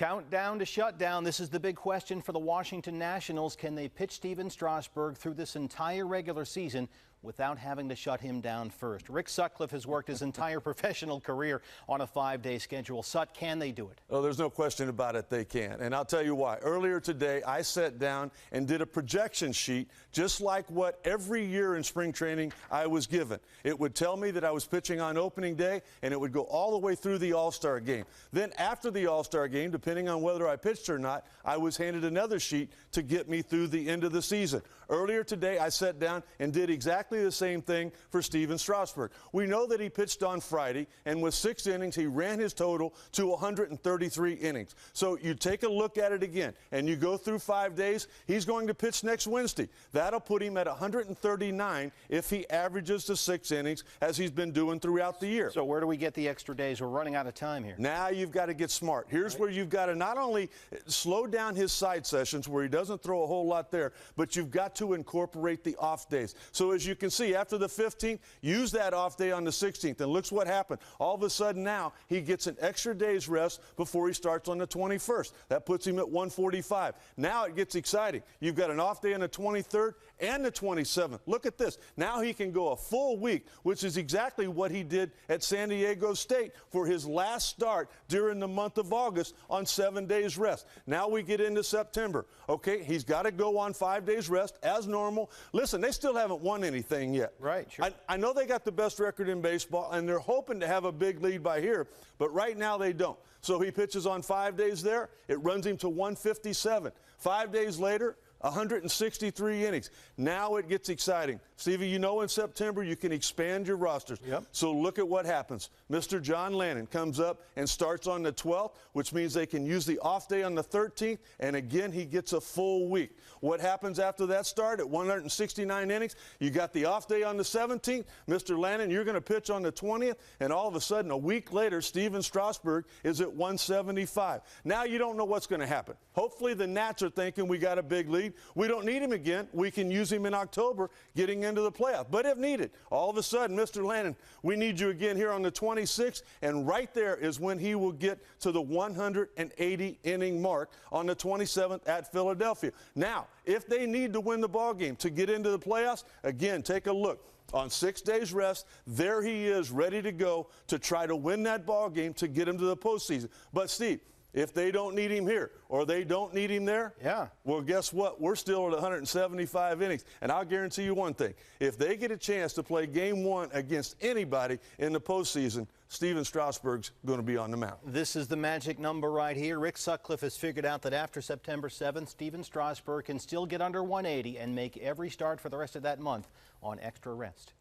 Countdown to shutdown. This is the big question for the Washington Nationals. Can they pitch Stephen Strasburg through this entire regular season without having to shut him down first? Rick Sutcliffe has worked his entire professional career on a 5-day schedule. Sut, can they do it? Oh, there's no question about it. They can. And I'll tell you why. Earlier today, I sat down and did a projection sheet, just like what every year in spring training I was given. It would tell me that I was pitching on opening day, and it would go all the way through the All-Star game. Then after the All-Star game, depending on whether I pitched or not, I was handed another sheet to get me through the end of the season. Earlier today, I sat down and did exactly the same thing for Stephen Strasburg. We know that he pitched on Friday, and with 6 innings, he ran his total to 133 innings. So you take a look at it again, and you go through 5 days. He's going to pitch next Wednesday. That'll put him at 139 if he averages the 6 innings, as he's been doing throughout the year. So where do we get the extra days? We're running out of time here. Now you've got to get smart. Here's where you've got to not only slow down his side sessions, where he doesn't throw a whole lot there, but you've got to incorporate the off days. So as you can see, after the 15th, use that off day on the 16th. And look what happened. All of a sudden now, he gets an extra day's rest before he starts on the 21st. That puts him at 145. Now it gets exciting. You've got an off day on the 23rd and the 27th. Look at this. Now he can go a full week, which is exactly what he did at San Diego State for his last start during the month of August on 7 days rest. Now we get into September. Okay, he's got to go on 5 days rest as normal. Listen, they still haven't won anything yet. Right, sure. I know they got the best record in baseball, and they're hoping to have a big lead by here, but right now they don't. So he pitches on 5 days there. It runs him to 157. 5 days later, 163 innings. Now it gets exciting. Stevie, you know in September you can expand your rosters. Yep. So look at what happens. Mr. John Lannon comes up and starts on the 12th, which means they can use the off day on the 13th, and again he gets a full week. What happens after that start at 169 innings? You got the off day on the 17th. Mr. Lannon, you're going to pitch on the 20th, and all of a sudden a week later, Stephen Strasburg is at 175. Now you don't know what's going to happen. Hopefully the Nats are thinking we got a big lead. We don't need him again. We can use him in October getting into the playoff. But if needed, all of a sudden, Mr. Lannon, we need you again here on the 26th, and right there is when he will get to the 180-inning mark on the 27th at Philadelphia. Now, if they need to win the ball game to get into the playoffs, again, take a look. On 6 days rest, there he is ready to go to try to win that ball game to get him to the postseason. But, Steve, if they don't need him here or they don't need him there, well, guess what? We're still at 175 innings. And I'll guarantee you one thing. If they get a chance to play Game 1 against anybody in the postseason, Stephen Strasburg's going to be on the mound. This is the magic number right here. Rick Sutcliffe has figured out that after September 7th, Stephen Strasburg can still get under 180 and make every start for the rest of that month on extra rest.